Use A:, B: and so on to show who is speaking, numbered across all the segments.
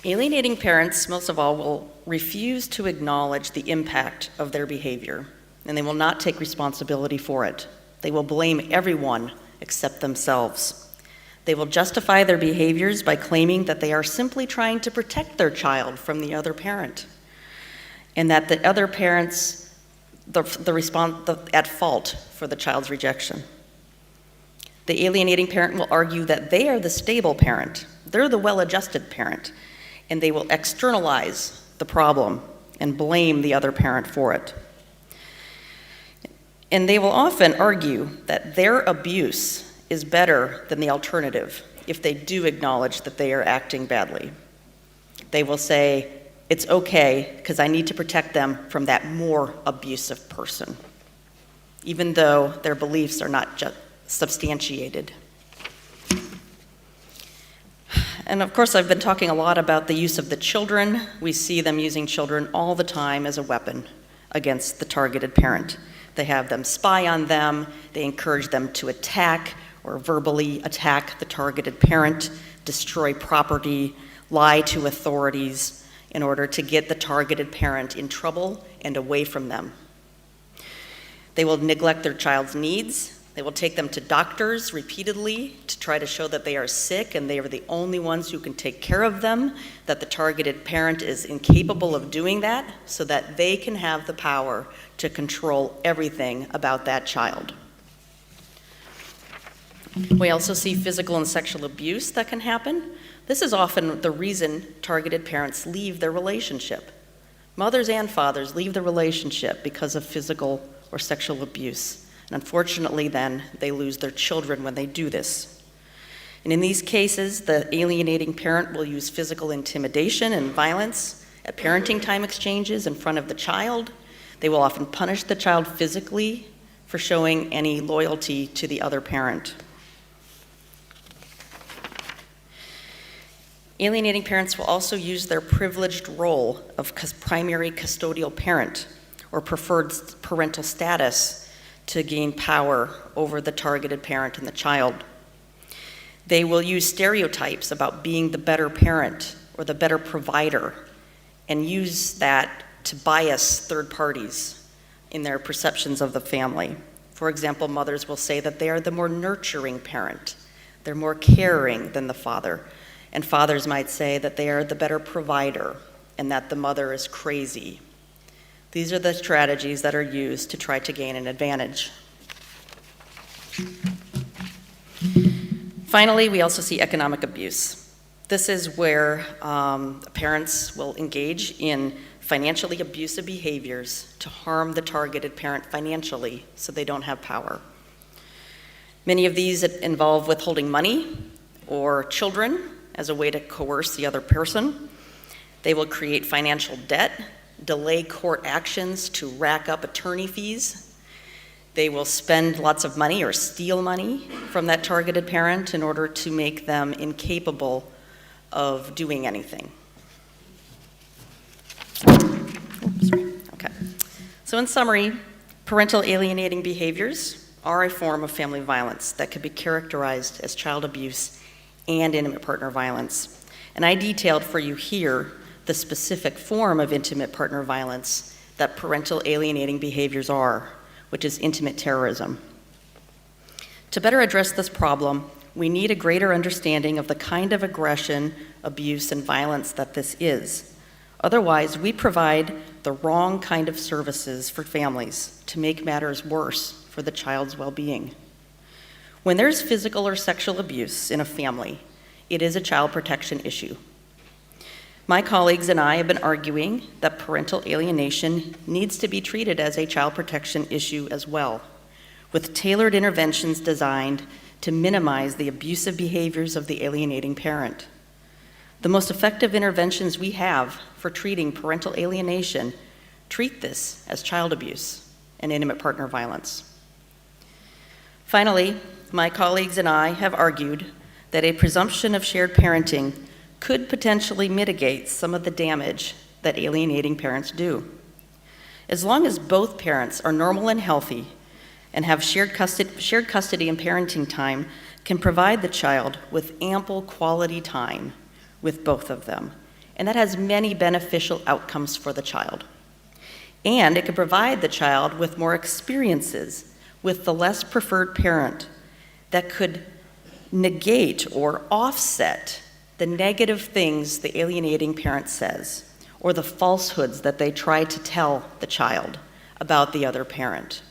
A: Alienating parents, most of all, will refuse to acknowledge the impact of their behavior, and they will not take responsibility for it. They will blame everyone except themselves. They will justify their behaviors by claiming that they are simply trying to protect their child from the other parent, and that the other parent's at fault for the child's rejection. The alienating parent will argue that they are the stable parent, they're the well-adjusted parent, and they will externalize the problem and blame the other parent for it. And they will often argue that their abuse is better than the alternative if they do acknowledge that they are acting badly. They will say, it's okay because I need to protect them from that more abusive person, even though their beliefs are not just substantiated. And of course, I've been talking a lot about the use of the children. We see them using children all the time as a weapon against the targeted parent. They have them spy on them, they encourage them to attack or verbally attack the targeted parent, destroy property, lie to authorities in order to get the targeted parent in trouble and away from them. They will neglect their child's needs. They will take them to doctors repeatedly to try to show that they are sick and they are the only ones who can take care of them, that the targeted parent is incapable of doing that, so that they can have the power to control everything about that child. We also see physical and sexual abuse that can happen. This is often the reason targeted parents leave their relationship. Mothers and fathers leave the relationship because of physical or sexual abuse. And unfortunately, then, they lose their children when they do this. And in these cases, the alienating parent will use physical intimidation and violence at parenting time exchanges in front of the child. They will often punish the child physically for showing any loyalty to the other parent. Alienating parents will also use their privileged role of primary custodial parent or preferred parental status to gain power over the targeted parent and the child. They will use stereotypes about being the better parent or the better provider and use that to bias third parties in their perceptions of the family. For example, mothers will say that they are the more nurturing parent, they're more caring than the father, and fathers might say that they are the better provider and that the mother is crazy. These are the strategies that are used to try to gain an advantage. Finally, we also see economic abuse. This is where parents will engage in financially abusive behaviors to harm the targeted parent financially so they don't have power. Many of these involve withholding money or children as a way to coerce the other person. They will create financial debt, delay court actions to rack up attorney fees. They will spend lots of money or steal money from that targeted parent in order to make them incapable of doing anything. Okay. So in summary, parental alienating behaviors are a form of family violence that could be characterized as child abuse and intimate partner violence. And I detailed for you here the specific form of intimate partner violence that parental alienating behaviors are, which is intimate terrorism. To better address this problem, we need a greater understanding of the kind of aggression, abuse, and violence that this is. Otherwise, we provide the wrong kind of services for families to make matters worse for the child's well-being. When there's physical or sexual abuse in a family, it is a child protection issue. My colleagues and I have been arguing that parental alienation needs to be treated as a child protection issue as well, with tailored interventions designed to minimize the abusive behaviors of the alienating parent. The most effective interventions we have for treating parental alienation treat this as child abuse and intimate partner violence. Finally, my colleagues and I have argued that a presumption of shared parenting could potentially mitigate some of the damage that alienating parents do. As long as both parents are normal and healthy and have shared custody and parenting time can provide the child with ample quality time with both of them. and that has many beneficial outcomes for the child. And it can provide the child with more experiences with the less preferred parent that could negate or offset the negative things the alienating parent says, or the falsehoods that they try to tell the child about the other parent.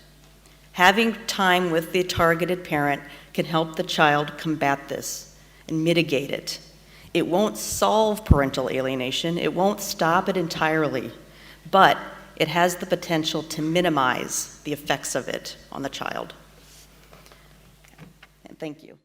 A: Having time with the targeted parent can help the child combat this and mitigate it. It won't solve parental alienation, it won't stop it entirely, but it has the potential to minimize the effects of it on the child. And thank you.